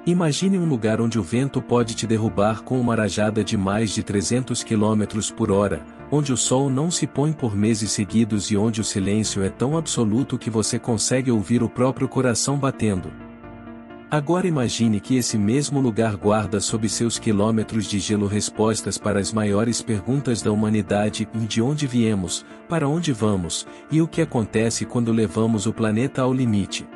Imagine um lugar onde o vento pode te derrubar com uma rajada de mais de 300 km por hora, onde o sol não se põe por meses seguidos e onde o silêncio é tão absoluto que você consegue ouvir o próprio coração batendo. Agora imagine que esse mesmo lugar guarda sob seus quilômetros de gelo respostas para as maiores perguntas da humanidade: de onde viemos, para onde vamos, e o que acontece quando levamos o planeta ao limite.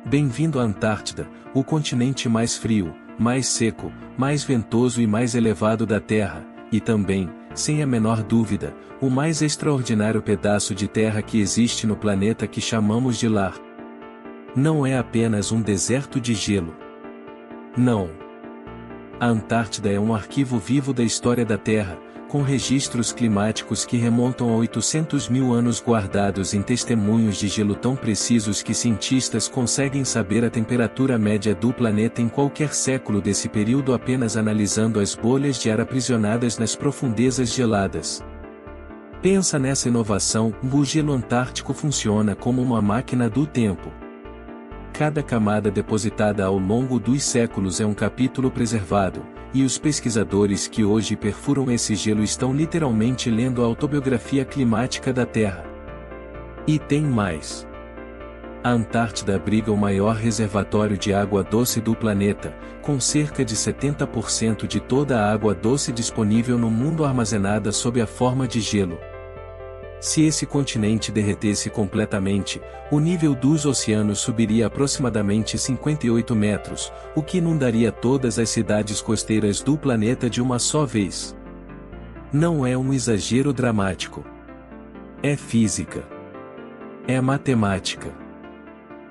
Bem-vindo à Antártida, o continente mais frio, mais seco, mais ventoso e mais elevado da Terra, e também, sem a menor dúvida, o mais extraordinário pedaço de terra que existe no planeta que chamamos de lar. Não é apenas um deserto de gelo. Não. A Antártida é um arquivo vivo da história da Terra, com registros climáticos que remontam a 800 mil anos guardados em testemunhos de gelo tão precisos que cientistas conseguem saber a temperatura média do planeta em qualquer século desse período apenas analisando as bolhas de ar aprisionadas nas profundezas geladas. Pensa nessa inovação: o gelo antártico funciona como uma máquina do tempo. Cada camada depositada ao longo dos séculos é um capítulo preservado, e os pesquisadores que hoje perfuram esse gelo estão literalmente lendo a autobiografia climática da Terra. E tem mais. A Antártida abriga o maior reservatório de água doce do planeta, com cerca de 70% de toda a água doce disponível no mundo armazenada sob a forma de gelo. Se esse continente derretesse completamente, o nível dos oceanos subiria aproximadamente 58 metros, o que inundaria todas as cidades costeiras do planeta de uma só vez. Não é um exagero dramático. É física. É matemática.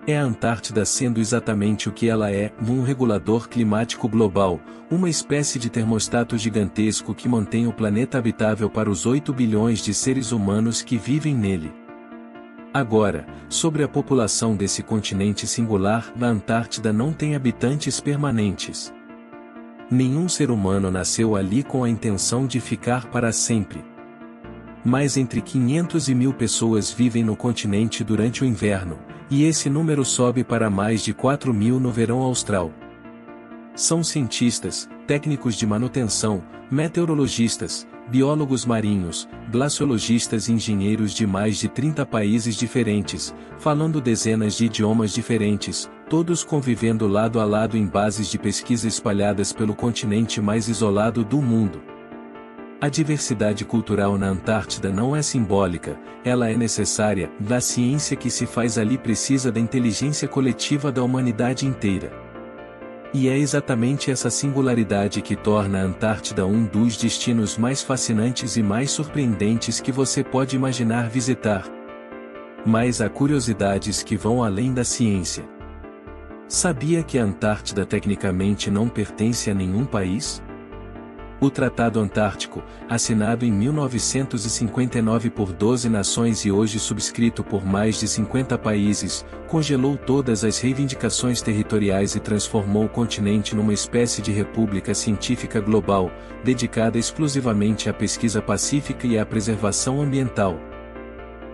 É a Antártida sendo exatamente o que ela é: um regulador climático global, uma espécie de termostato gigantesco que mantém o planeta habitável para os 8 bilhões de seres humanos que vivem nele. Agora, sobre a população desse continente singular, a Antártida não tem habitantes permanentes. Nenhum ser humano nasceu ali com a intenção de ficar para sempre. Mas entre 500 e 1000 pessoas vivem no continente durante o inverno, e esse número sobe para mais de 4.000 no verão austral. São cientistas, técnicos de manutenção, meteorologistas, biólogos marinhos, glaciologistas e engenheiros de mais de 30 países diferentes, falando dezenas de idiomas diferentes, todos convivendo lado a lado em bases de pesquisa espalhadas pelo continente mais isolado do mundo. A diversidade cultural na Antártida não é simbólica, ela é necessária. A ciência que se faz ali precisa da inteligência coletiva da humanidade inteira. E é exatamente essa singularidade que torna a Antártida um dos destinos mais fascinantes e mais surpreendentes que você pode imaginar visitar. Mas há curiosidades que vão além da ciência. Sabia que a Antártida tecnicamente não pertence a nenhum país? O Tratado Antártico, assinado em 1959 por 12 nações e hoje subscrito por mais de 50 países, congelou todas as reivindicações territoriais e transformou o continente numa espécie de república científica global, dedicada exclusivamente à pesquisa pacífica e à preservação ambiental.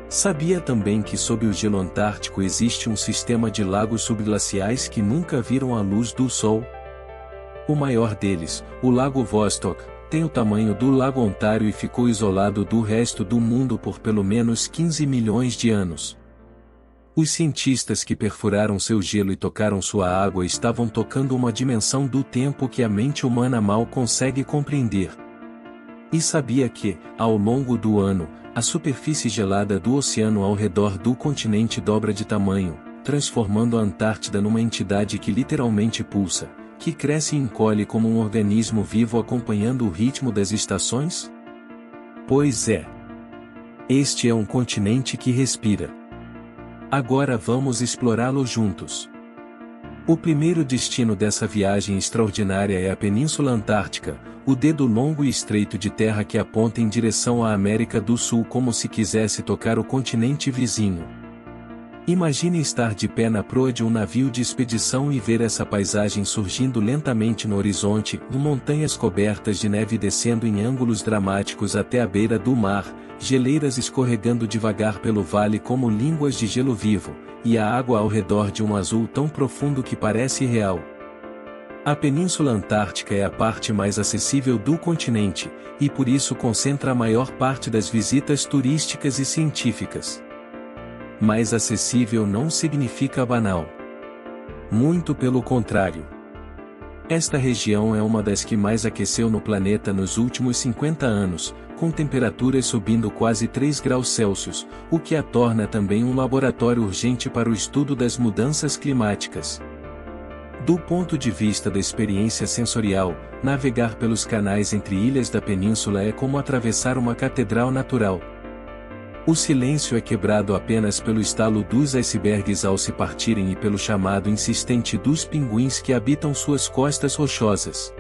Sabia também que sob o gelo antártico existe um sistema de lagos subglaciais que nunca viram a luz do sol? O maior deles, o Lago Vostok, tem o tamanho do Lago Ontário e ficou isolado do resto do mundo por pelo menos 15 milhões de anos. Os cientistas que perfuraram seu gelo e tocaram sua água estavam tocando uma dimensão do tempo que a mente humana mal consegue compreender. E sabia que, ao longo do ano, a superfície gelada do oceano ao redor do continente dobra de tamanho, transformando a Antártida numa entidade que literalmente pulsa, que cresce e encolhe como um organismo vivo acompanhando o ritmo das estações? Pois é. Este é um continente que respira. Agora vamos explorá-lo juntos. O primeiro destino dessa viagem extraordinária é a Península Antártica, o dedo longo e estreito de terra que aponta em direção à América do Sul como se quisesse tocar o continente vizinho. Imagine estar de pé na proa de um navio de expedição e ver essa paisagem surgindo lentamente no horizonte, montanhas cobertas de neve descendo em ângulos dramáticos até a beira do mar, geleiras escorregando devagar pelo vale como línguas de gelo vivo, e a água ao redor de um azul tão profundo que parece real. A Península Antártica é a parte mais acessível do continente, e por isso concentra a maior parte das visitas turísticas e científicas. Mais acessível não significa banal. Muito pelo contrário. Esta região é uma das que mais aqueceu no planeta nos últimos 50 anos, com temperaturas subindo quase 3 graus Celsius, o que a torna também um laboratório urgente para o estudo das mudanças climáticas. Do ponto de vista da experiência sensorial, navegar pelos canais entre ilhas da península é como atravessar uma catedral natural. O silêncio é quebrado apenas pelo estalo dos icebergs ao se partirem e pelo chamado insistente dos pinguins que habitam suas costas rochosas.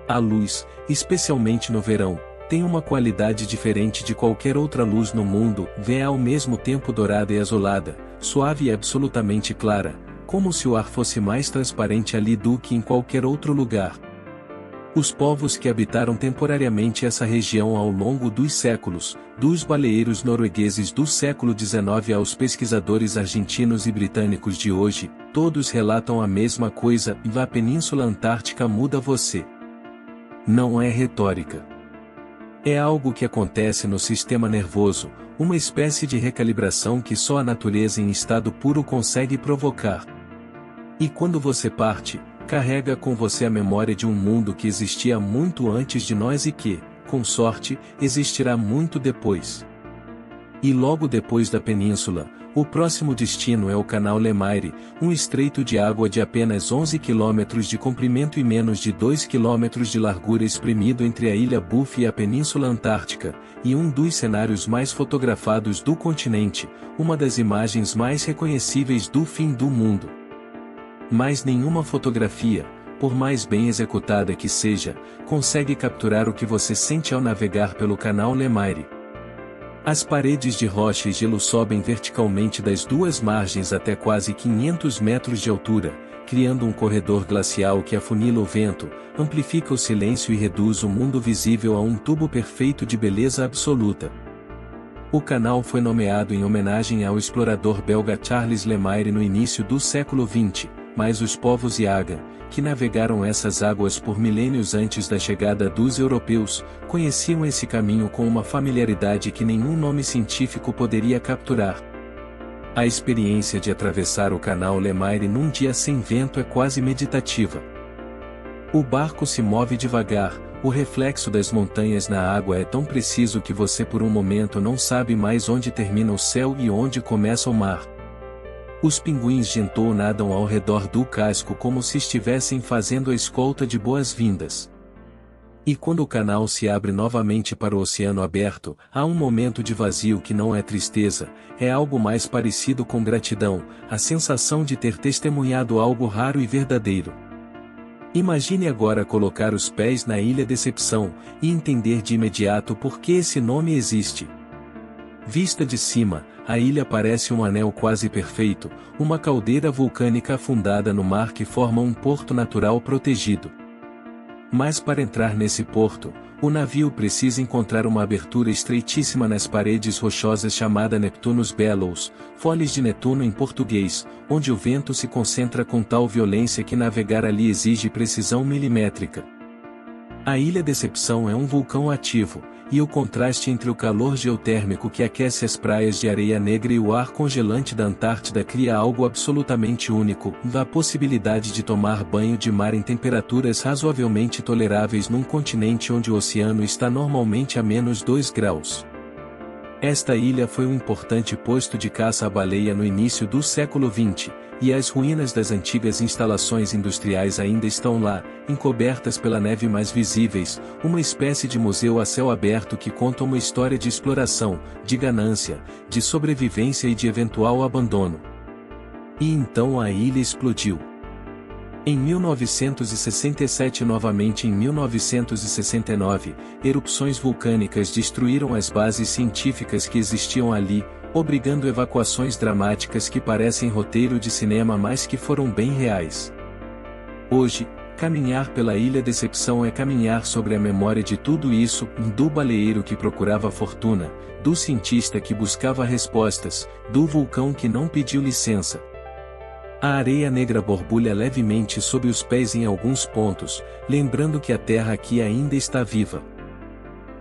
A luz, especialmente no verão, tem uma qualidade diferente de qualquer outra luz no mundo, é ao mesmo tempo dourada e azulada, suave e absolutamente clara, como se o ar fosse mais transparente ali do que em qualquer outro lugar. Os povos que habitaram temporariamente essa região ao longo dos séculos, dos baleeiros noruegueses do século XIX aos pesquisadores argentinos e britânicos de hoje, todos relatam a mesma coisa: a Península Antártica muda você. Não é retórica. É algo que acontece no sistema nervoso, uma espécie de recalibração que só a natureza em estado puro consegue provocar. E quando você parte, carrega com você a memória de um mundo que existia muito antes de nós e que, com sorte, existirá muito depois. E logo depois da península, o próximo destino é o Canal Lemaire, um estreito de água de apenas 11 km de comprimento e menos de 2 km de largura espremido entre a Ilha Buff e a Península Antártica, e um dos cenários mais fotografados do continente, uma das imagens mais reconhecíveis do fim do mundo. Mas nenhuma fotografia, por mais bem executada que seja, consegue capturar o que você sente ao navegar pelo Canal Lemaire. As paredes de rocha e gelo sobem verticalmente das duas margens até quase 500 metros de altura, criando um corredor glacial que afunila o vento, amplifica o silêncio e reduz o mundo visível a um tubo perfeito de beleza absoluta. O canal foi nomeado em homenagem ao explorador belga Charles Lemaire no início do século XX, mas os povos Yaga, que navegaram essas águas por milênios antes da chegada dos europeus, conheciam esse caminho com uma familiaridade que nenhum nome científico poderia capturar. A experiência de atravessar o Canal Lemaire num dia sem vento é quase meditativa. O barco se move devagar, o reflexo das montanhas na água é tão preciso que você por um momento não sabe mais onde termina o céu e onde começa o mar. Os pinguins gentou nadam ao redor do casco como se estivessem fazendo a escolta de boas-vindas. E quando o canal se abre novamente para o oceano aberto, há um momento de vazio que não é tristeza, é algo mais parecido com gratidão, a sensação de ter testemunhado algo raro e verdadeiro. Imagine agora colocar os pés na Ilha Decepção, e entender de imediato por que esse nome existe. Vista de cima, a ilha parece um anel quase perfeito, uma caldeira vulcânica afundada no mar que forma um porto natural protegido. Mas para entrar nesse porto, o navio precisa encontrar uma abertura estreitíssima nas paredes rochosas chamada Neptunus Bellows, Foles de Netuno em português, onde o vento se concentra com tal violência que navegar ali exige precisão milimétrica. A Ilha Decepção é um vulcão ativo, e o contraste entre o calor geotérmico que aquece as praias de areia negra e o ar congelante da Antártida cria algo absolutamente único, a possibilidade de tomar banho de mar em temperaturas razoavelmente toleráveis num continente onde o oceano está normalmente a menos 2 graus. Esta ilha foi um importante posto de caça à baleia no início do século XX, e as ruínas das antigas instalações industriais ainda estão lá, encobertas pela neve mais visíveis, uma espécie de museu a céu aberto que conta uma história de exploração, de ganância, de sobrevivência e de eventual abandono. E então a ilha explodiu. Em 1967 e novamente em 1969, erupções vulcânicas destruíram as bases científicas que existiam ali, obrigando evacuações dramáticas que parecem roteiro de cinema mas que foram bem reais. Hoje, caminhar pela Ilha Decepção é caminhar sobre a memória de tudo isso, do baleeiro que procurava fortuna, do cientista que buscava respostas, do vulcão que não pediu licença. A areia negra borbulha levemente sob os pés em alguns pontos, lembrando que a terra aqui ainda está viva.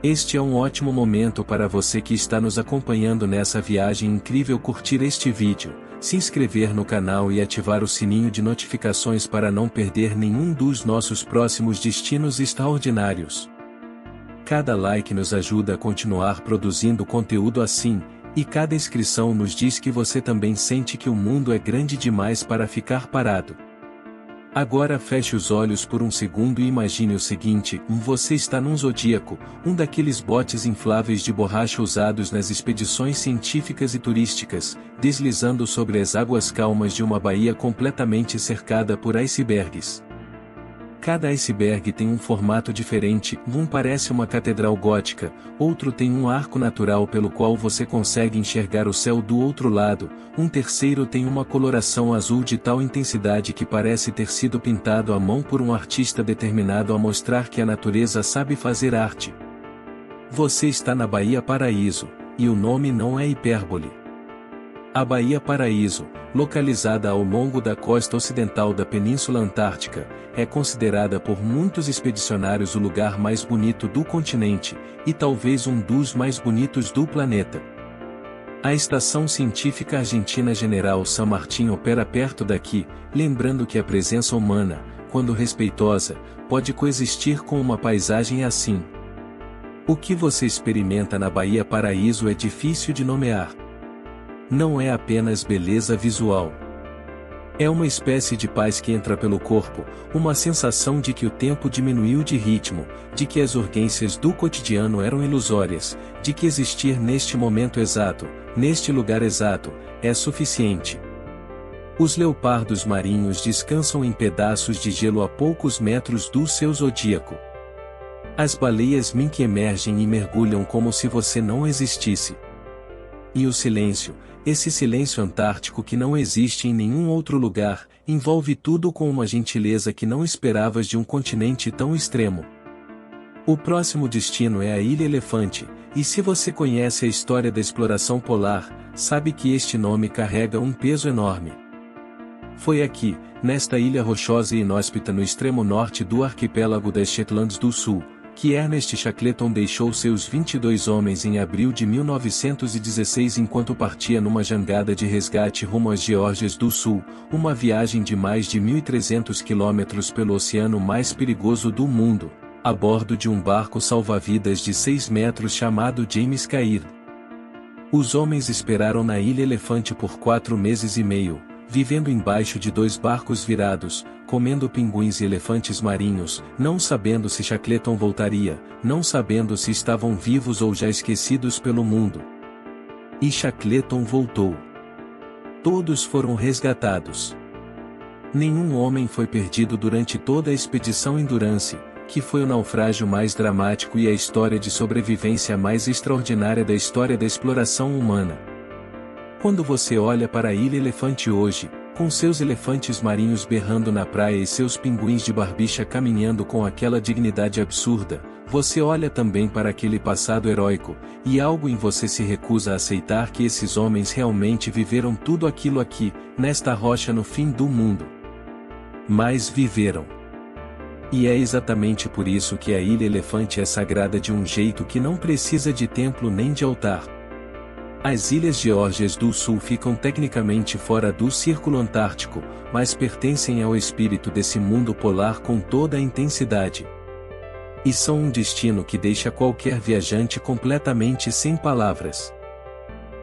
Este é um ótimo momento para você que está nos acompanhando nessa viagem incrível curtir este vídeo, se inscrever no canal e ativar o sininho de notificações para não perder nenhum dos nossos próximos destinos extraordinários. Cada like nos ajuda a continuar produzindo conteúdo assim, e cada inscrição nos diz que você também sente que o mundo é grande demais para ficar parado. Agora feche os olhos por um segundo e imagine o seguinte: você está num zodíaco, um daqueles botes infláveis de borracha usados nas expedições científicas e turísticas, deslizando sobre as águas calmas de uma baía completamente cercada por icebergs. Cada iceberg tem um formato diferente, um parece uma catedral gótica, outro tem um arco natural pelo qual você consegue enxergar o céu do outro lado, um terceiro tem uma coloração azul de tal intensidade que parece ter sido pintado à mão por um artista determinado a mostrar que a natureza sabe fazer arte. Você está na Baía Paraíso, e o nome não é hipérbole. A Baía Paraíso, localizada ao longo da costa ocidental da Península Antártica, é considerada por muitos expedicionários o lugar mais bonito do continente, e talvez um dos mais bonitos do planeta. A Estação Científica Argentina General San Martín opera perto daqui, lembrando que a presença humana, quando respeitosa, pode coexistir com uma paisagem assim. O que você experimenta na Baía Paraíso é difícil de nomear. Não é apenas beleza visual. É uma espécie de paz que entra pelo corpo, uma sensação de que o tempo diminuiu de ritmo, de que as urgências do cotidiano eram ilusórias, de que existir neste momento exato, neste lugar exato, é suficiente. Os leopardos marinhos descansam em pedaços de gelo a poucos metros do seu zodíaco. As baleias mink emergem e mergulham como se você não existisse. E o silêncio, esse silêncio antártico que não existe em nenhum outro lugar, envolve tudo com uma gentileza que não esperavas de um continente tão extremo. O próximo destino é a Ilha Elefante, e se você conhece a história da exploração polar, sabe que este nome carrega um peso enorme. Foi aqui, nesta ilha rochosa e inóspita no extremo norte do arquipélago das Shetlands do Sul, que Ernest Shackleton deixou seus 22 homens em abril de 1916 enquanto partia numa jangada de resgate rumo às Geórgias do Sul, uma viagem de mais de 1.300 quilômetros pelo oceano mais perigoso do mundo, a bordo de um barco salva-vidas de 6 metros chamado James Caird. Os homens esperaram na Ilha Elefante por 4 meses e meio, vivendo embaixo de 2 barcos virados, comendo pinguins e elefantes marinhos, não sabendo se Shackleton voltaria, não sabendo se estavam vivos ou já esquecidos pelo mundo. E Shackleton voltou. Todos foram resgatados. Nenhum homem foi perdido durante toda a expedição Endurance, que foi o naufrágio mais dramático e a história de sobrevivência mais extraordinária da história da exploração humana. Quando você olha para a Ilha Elefante hoje, com seus elefantes marinhos berrando na praia e seus pinguins de barbicha caminhando com aquela dignidade absurda, você olha também para aquele passado heróico, e algo em você se recusa a aceitar que esses homens realmente viveram tudo aquilo aqui, nesta rocha no fim do mundo. Mas viveram. E é exatamente por isso que a Ilha Elefante é sagrada de um jeito que não precisa de templo nem de altar. As Ilhas Geórgias do Sul ficam tecnicamente fora do Círculo Antártico, mas pertencem ao espírito desse mundo polar com toda a intensidade. E são um destino que deixa qualquer viajante completamente sem palavras.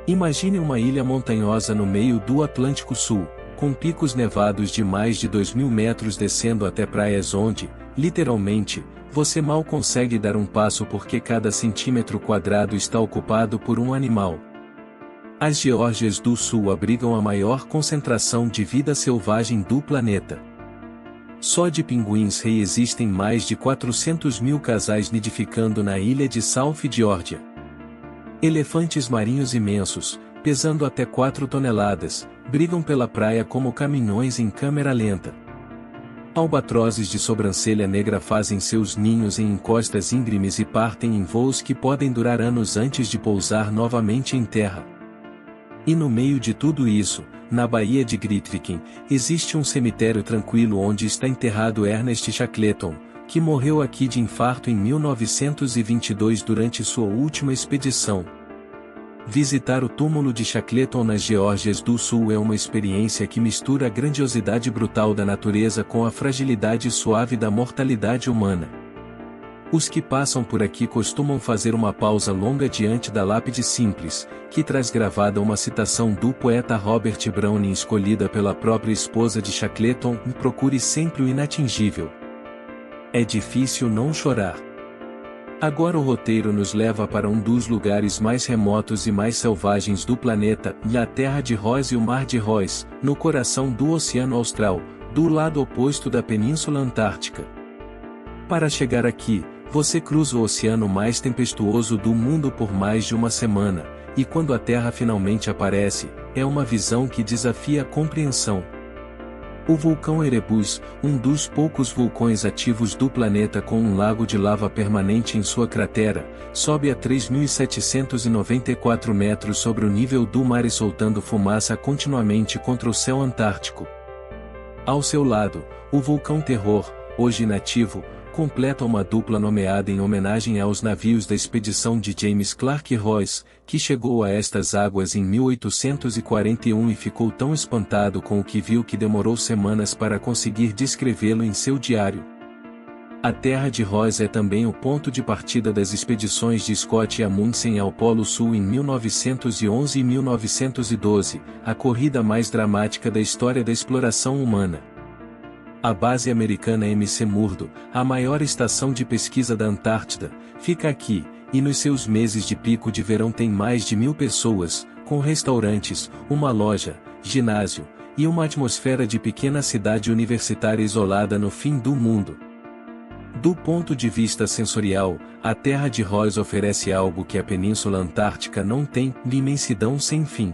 Imagine uma ilha montanhosa no meio do Atlântico Sul, com picos nevados de mais de 2.000 metros descendo até praias onde, literalmente, você mal consegue dar um passo porque cada centímetro quadrado está ocupado por um animal. As Geórgias do Sul abrigam a maior concentração de vida selvagem do planeta. Só de pinguins-rei existem mais de 400 mil casais nidificando na ilha de South Georgia. Elefantes marinhos imensos, pesando até 4 toneladas, brigam pela praia como caminhões em câmera lenta. Albatrozes de sobrancelha negra fazem seus ninhos em encostas íngremes e partem em voos que podem durar anos antes de pousar novamente em terra. E no meio de tudo isso, na Baía de Grytviken, existe um cemitério tranquilo onde está enterrado Ernest Shackleton, que morreu aqui de infarto em 1922 durante sua última expedição. Visitar o túmulo de Shackleton nas Geórgias do Sul é uma experiência que mistura a grandiosidade brutal da natureza com a fragilidade suave da mortalidade humana. Os que passam por aqui costumam fazer uma pausa longa diante da lápide simples, que traz gravada uma citação do poeta Robert Browning escolhida pela própria esposa de Shackleton: "Procure sempre o inatingível. É difícil não chorar." Agora o roteiro nos leva para um dos lugares mais remotos e mais selvagens do planeta, a Terra de Ross e o Mar de Ross, no coração do Oceano Austral, do lado oposto da Península Antártica. Para chegar aqui, você cruza o oceano mais tempestuoso do mundo por mais de uma semana, e quando a Terra finalmente aparece, é uma visão que desafia a compreensão. O vulcão Erebus, um dos poucos vulcões ativos do planeta com um lago de lava permanente em sua cratera, sobe a 3.794 metros sobre o nível do mar e soltando fumaça continuamente contra o céu antártico. Ao seu lado, o vulcão Terror, hoje inativo, completa uma dupla nomeada em homenagem aos navios da expedição de James Clark Ross, que chegou a estas águas em 1841 e ficou tão espantado com o que viu que demorou semanas para conseguir descrevê-lo em seu diário. A Terra de Ross é também o ponto de partida das expedições de Scott Amundsen ao Polo Sul em 1911 e 1912, a corrida mais dramática da história da exploração humana. A base americana McMurdo, a maior estação de pesquisa da Antártida, fica aqui, e nos seus meses de pico de verão tem mais de 1.000 pessoas, com restaurantes, uma loja, ginásio, e uma atmosfera de pequena cidade universitária isolada no fim do mundo. Do ponto de vista sensorial, a Terra de Ross oferece algo que a Península Antártica não tem: imensidão sem fim.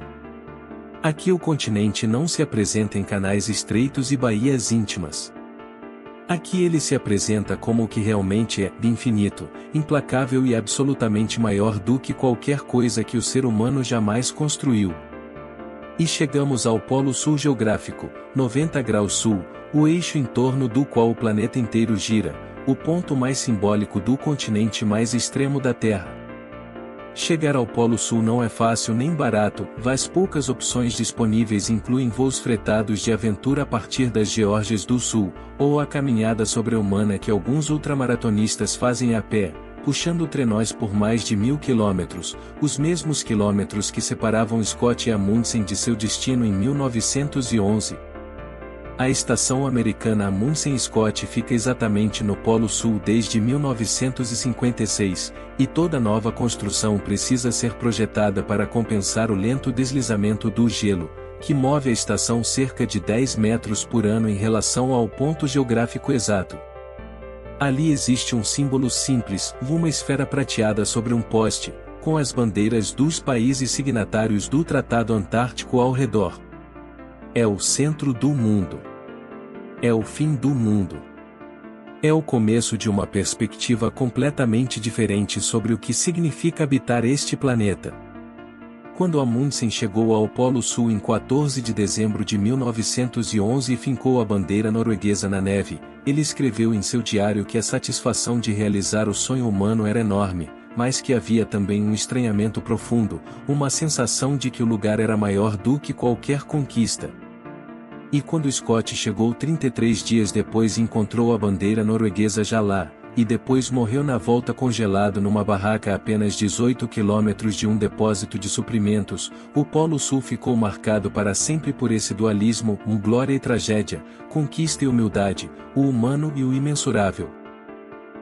Aqui o continente não se apresenta em canais estreitos e baías íntimas. Aqui ele se apresenta como o que realmente é: infinito, implacável e absolutamente maior do que qualquer coisa que o ser humano jamais construiu. E chegamos ao Polo Sul geográfico, 90 graus sul, o eixo em torno do qual o planeta inteiro gira, o ponto mais simbólico do continente mais extremo da Terra. Chegar ao Polo Sul não é fácil nem barato, as poucas opções disponíveis incluem voos fretados de aventura a partir das Geórgias do Sul, ou a caminhada sobre-humana que alguns ultramaratonistas fazem a pé, puxando trenós por mais de 1.000 quilômetros, os mesmos quilômetros que separavam Scott Amundsen de seu destino em 1911. A estação americana Amundsen Scott fica exatamente no Polo Sul desde 1956, e toda nova construção precisa ser projetada para compensar o lento deslizamento do gelo, que move a estação cerca de 10 metros por ano em relação ao ponto geográfico exato. Ali existe um símbolo simples, uma esfera prateada sobre um poste, com as bandeiras dos países signatários do Tratado Antártico ao redor. É o centro do mundo. É o fim do mundo. É o começo de uma perspectiva completamente diferente sobre o que significa habitar este planeta. Quando Amundsen chegou ao Polo Sul em 14 de dezembro de 1911 e fincou a bandeira norueguesa na neve, ele escreveu em seu diário que a satisfação de realizar o sonho humano era enorme, mas que havia também um estranhamento profundo, uma sensação de que o lugar era maior do que qualquer conquista. E quando Scott chegou 33 dias depois e encontrou a bandeira norueguesa já lá, e depois morreu na volta congelado numa barraca a apenas 18 quilômetros de um depósito de suprimentos, o Polo Sul ficou marcado para sempre por esse dualismo, glória e tragédia, conquista e humildade, o humano e o imensurável.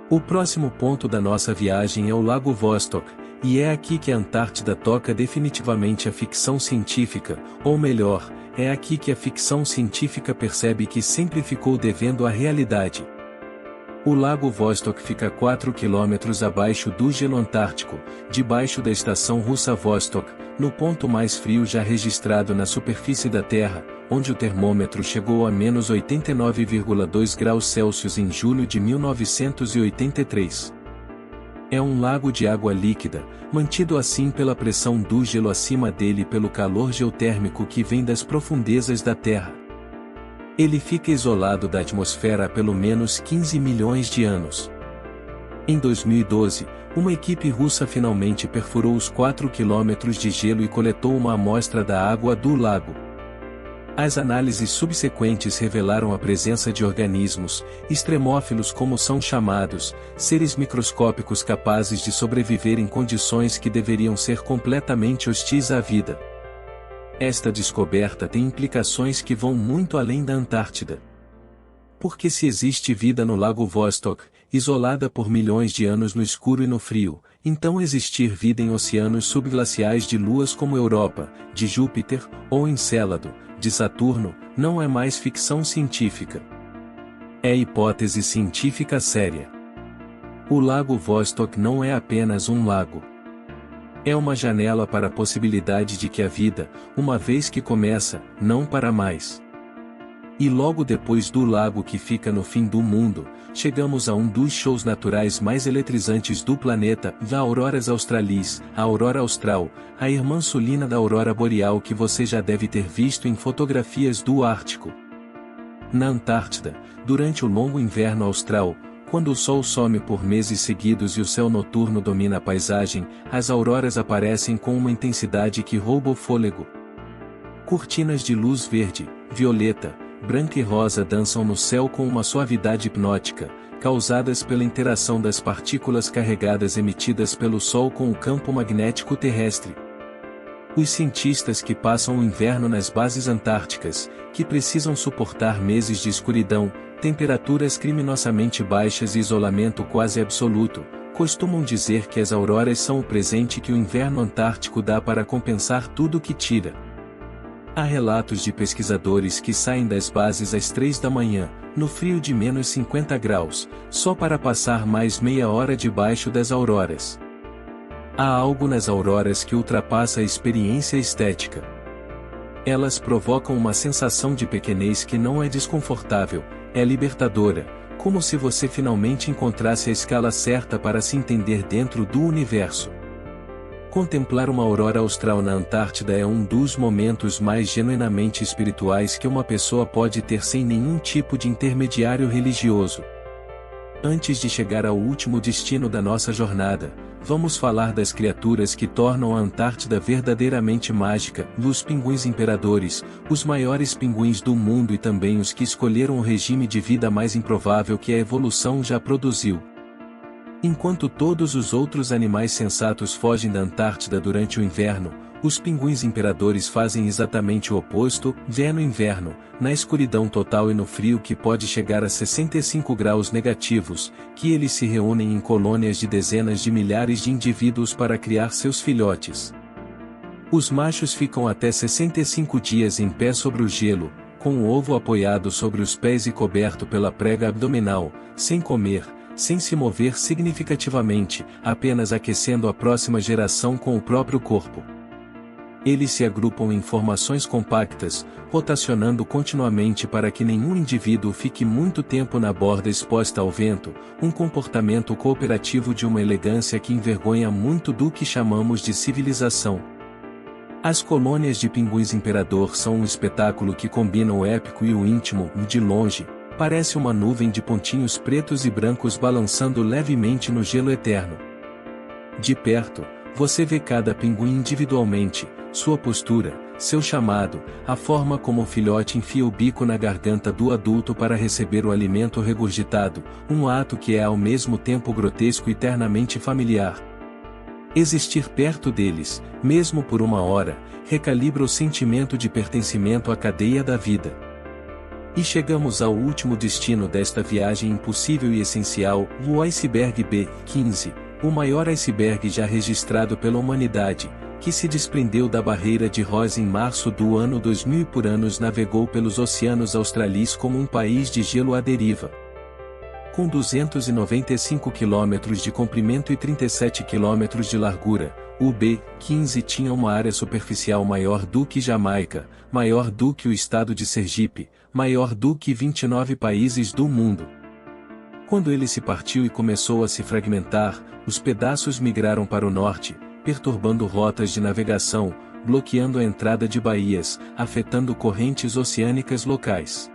O próximo ponto da nossa viagem é o Lago Vostok, e é aqui que a Antártida toca definitivamente a ficção científica, ou melhor, é aqui que a ficção científica percebe que sempre ficou devendo à realidade. O Lago Vostok fica 4 quilômetros abaixo do gelo antártico, debaixo da estação russa Vostok, no ponto mais frio já registrado na superfície da Terra, onde o termômetro chegou a menos 89,2 graus Celsius em julho de 1983. É um lago de água líquida, mantido assim pela pressão do gelo acima dele e pelo calor geotérmico que vem das profundezas da Terra. Ele fica isolado da atmosfera há pelo menos 15 milhões de anos. Em 2012, uma equipe russa finalmente perfurou os 4 quilômetros de gelo e coletou uma amostra da água do lago. As análises subsequentes revelaram a presença de organismos, extremófilos como são chamados, seres microscópicos capazes de sobreviver em condições que deveriam ser completamente hostis à vida. Esta descoberta tem implicações que vão muito além da Antártida. Porque se existe vida no Lago Vostok, isolada por milhões de anos no escuro e no frio, então existir vida em oceanos subglaciais de luas como Europa, de Júpiter, ou Encélado, de Saturno, não é mais ficção científica. É hipótese científica séria. O Lago Vostok não é apenas um lago. É uma janela para a possibilidade de que a vida, uma vez que começa, não para mais. E logo depois do lago que fica no fim do mundo, chegamos a um dos shows naturais mais eletrizantes do planeta, a Auroras Australis, a Aurora Austral, a irmã sulina da Aurora Boreal que você já deve ter visto em fotografias do Ártico. Na Antártida, durante o longo inverno austral, quando o sol some por meses seguidos e o céu noturno domina a paisagem, as auroras aparecem com uma intensidade que rouba o fôlego. Cortinas de luz verde, violeta, branca e rosa dançam no céu com uma suavidade hipnótica, causadas pela interação das partículas carregadas emitidas pelo Sol com o campo magnético terrestre. Os cientistas que passam o inverno nas bases antárticas, que precisam suportar meses de escuridão, temperaturas criminosamente baixas e isolamento quase absoluto, costumam dizer que as auroras são o presente que o inverno antártico dá para compensar tudo que tira. Há relatos de pesquisadores que saem das bases às 3 da manhã, no frio de menos 50 graus, só para passar mais meia hora debaixo das auroras. Há algo nas auroras que ultrapassa a experiência estética. Elas provocam uma sensação de pequenez que não é desconfortável, é libertadora, como se você finalmente encontrasse a escala certa para se entender dentro do universo. Contemplar uma aurora austral na Antártida é um dos momentos mais genuinamente espirituais que uma pessoa pode ter sem nenhum tipo de intermediário religioso. Antes de chegar ao último destino da nossa jornada, vamos falar das criaturas que tornam a Antártida verdadeiramente mágica, os pinguins imperadores, os maiores pinguins do mundo e também os que escolheram o regime de vida mais improvável que a evolução já produziu. Enquanto todos os outros animais sensatos fogem da Antártida durante o inverno, os pinguins imperadores fazem exatamente o oposto, no inverno, na escuridão total e no frio que pode chegar a 65 graus negativos, que eles se reúnem em colônias de dezenas de milhares de indivíduos para criar seus filhotes. Os machos ficam até 65 dias em pé sobre o gelo, com o ovo apoiado sobre os pés e coberto pela prega abdominal, sem comer, sem se mover significativamente, apenas aquecendo a próxima geração com o próprio corpo. Eles se agrupam em formações compactas, rotacionando continuamente para que nenhum indivíduo fique muito tempo na borda exposta ao vento, um comportamento cooperativo de uma elegância que envergonha muito do que chamamos de civilização. As colônias de pinguins imperador são um espetáculo que combina o épico e o íntimo, de longe. Parece uma nuvem de pontinhos pretos e brancos balançando levemente no gelo eterno. De perto, você vê cada pinguim individualmente, sua postura, seu chamado, a forma como o filhote enfia o bico na garganta do adulto para receber o alimento regurgitado, um ato que é ao mesmo tempo grotesco e eternamente familiar. Existir perto deles, mesmo por uma hora, recalibra o sentimento de pertencimento à cadeia da vida. E chegamos ao último destino desta viagem impossível e essencial, o iceberg B-15, o maior iceberg já registrado pela humanidade, que se desprendeu da barreira de Ross em março do ano 2000 e por anos navegou pelos oceanos australis como um país de gelo à deriva. Com 295 km de comprimento e 37 km de largura, o B-15 tinha uma área superficial maior do que Jamaica, maior do que o estado de Sergipe, maior do que 29 países do mundo. Quando ele se partiu e começou a se fragmentar, os pedaços migraram para o norte, perturbando rotas de navegação, bloqueando a entrada de baías, afetando correntes oceânicas locais.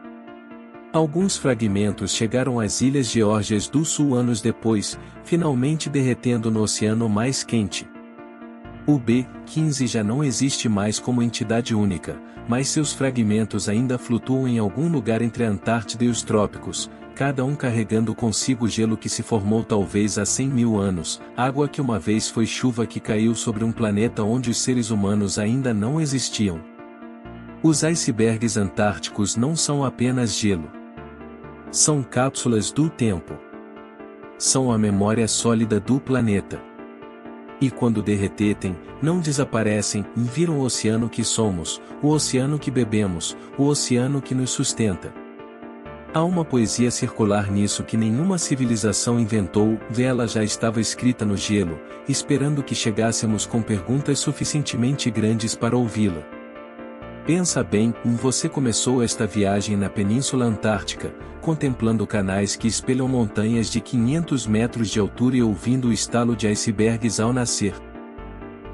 Alguns fragmentos chegaram às Ilhas Geórgias do Sul anos depois, finalmente derretendo no oceano mais quente. O B-15 já não existe mais como entidade única, mas seus fragmentos ainda flutuam em algum lugar entre a Antártida e os trópicos, cada um carregando consigo gelo que se formou talvez há 100 mil anos, água que uma vez foi chuva que caiu sobre um planeta onde os seres humanos ainda não existiam. Os icebergs antárticos não são apenas gelo. São cápsulas do tempo. São a memória sólida do planeta. E quando derretem, não desaparecem, e viram o oceano que somos, o oceano que bebemos, o oceano que nos sustenta. Há uma poesia circular nisso que nenhuma civilização inventou, ela já estava escrita no gelo, esperando que chegássemos com perguntas suficientemente grandes para ouvi-la. Pensa bem, você começou esta viagem na Península Antártica, contemplando canais que espelham montanhas de 500 metros de altura e ouvindo o estalo de icebergs ao nascer.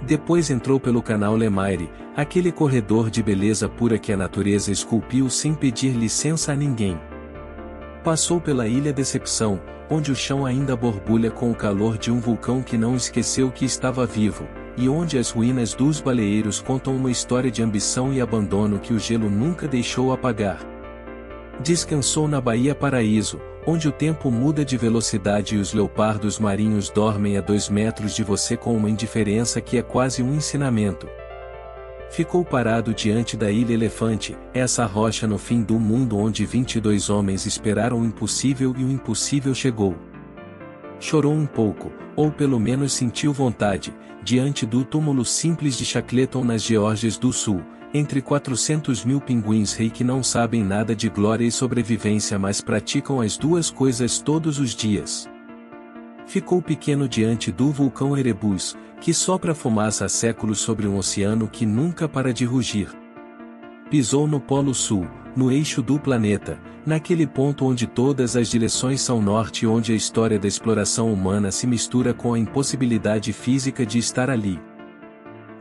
Depois entrou pelo canal Lemaire, aquele corredor de beleza pura que a natureza esculpiu sem pedir licença a ninguém. Passou pela Ilha Decepção, onde o chão ainda borbulha com o calor de um vulcão que não esqueceu que estava vivo, e onde as ruínas dos baleeiros contam uma história de ambição e abandono que o gelo nunca deixou apagar. Descansou na Baía Paraíso, onde o tempo muda de velocidade e os leopardos marinhos dormem a 2 metros de você com uma indiferença que é quase um ensinamento. Ficou parado diante da Ilha Elefante, essa rocha no fim do mundo onde 22 homens esperaram o impossível e o impossível chegou. Chorou um pouco, ou pelo menos sentiu vontade, diante do túmulo simples de Shackleton nas Geórgias do Sul, entre 400 mil pinguins-rei que não sabem nada de glória e sobrevivência mas praticam as duas coisas todos os dias. Ficou pequeno diante do vulcão Erebus, que sopra fumaça há séculos sobre um oceano que nunca para de rugir. Pisou no Polo Sul, no eixo do planeta, naquele ponto onde todas as direções são norte e onde a história da exploração humana se mistura com a impossibilidade física de estar ali.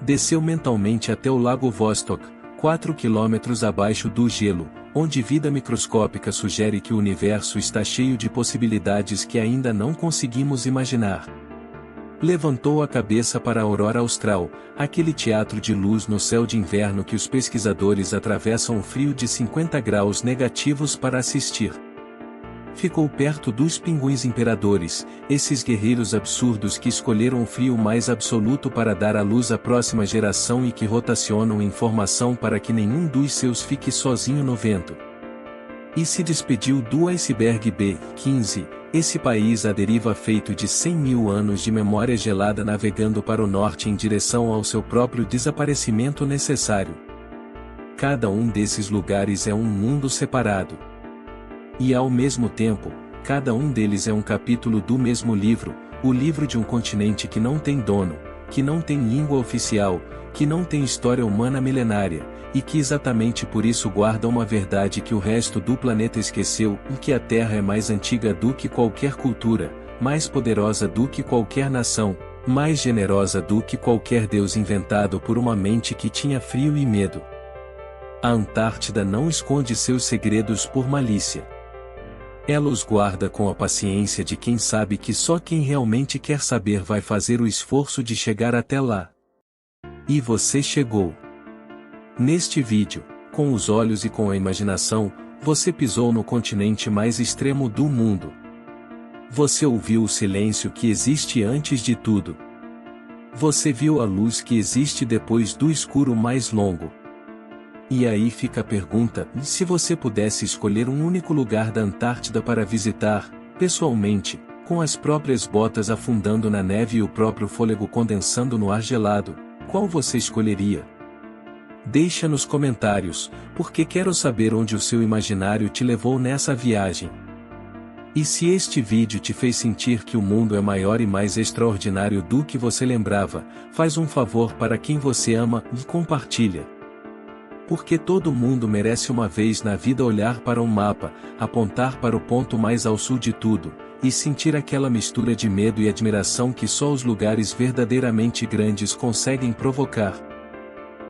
Desceu mentalmente até o Lago Vostok, 4 quilômetros abaixo do gelo, onde vida microscópica sugere que o universo está cheio de possibilidades que ainda não conseguimos imaginar. Levantou a cabeça para a aurora austral, aquele teatro de luz no céu de inverno que os pesquisadores atravessam o frio de 50 graus negativos para assistir. Ficou perto dos pinguins imperadores, esses guerreiros absurdos que escolheram o frio mais absoluto para dar à luz à próxima geração e que rotacionam informação para que nenhum dos seus fique sozinho no vento. E se despediu do iceberg B-15, esse país à deriva feito de 100 mil anos de memória gelada navegando para o norte em direção ao seu próprio desaparecimento necessário. Cada um desses lugares é um mundo separado. E ao mesmo tempo, cada um deles é um capítulo do mesmo livro, o livro de um continente que não tem dono, que não tem língua oficial, que não tem história humana milenária, e que exatamente por isso guarda uma verdade que o resto do planeta esqueceu, e que a Terra é mais antiga do que qualquer cultura, mais poderosa do que qualquer nação, mais generosa do que qualquer deus inventado por uma mente que tinha frio e medo. A Antártida não esconde seus segredos por malícia. Ela os guarda com a paciência de quem sabe que só quem realmente quer saber vai fazer o esforço de chegar até lá. E você chegou. Neste vídeo, com os olhos e com a imaginação, você pisou no continente mais extremo do mundo. Você ouviu o silêncio que existe antes de tudo. Você viu a luz que existe depois do escuro mais longo. E aí fica a pergunta, se você pudesse escolher um único lugar da Antártida para visitar, pessoalmente, com as próprias botas afundando na neve e o próprio fôlego condensando no ar gelado, qual você escolheria? Deixa nos comentários, porque quero saber onde o seu imaginário te levou nessa viagem. E se este vídeo te fez sentir que o mundo é maior e mais extraordinário do que você lembrava, faz um favor para quem você ama e compartilha. Porque todo mundo merece uma vez na vida olhar para um mapa, apontar para o ponto mais ao sul de tudo, e sentir aquela mistura de medo e admiração que só os lugares verdadeiramente grandes conseguem provocar.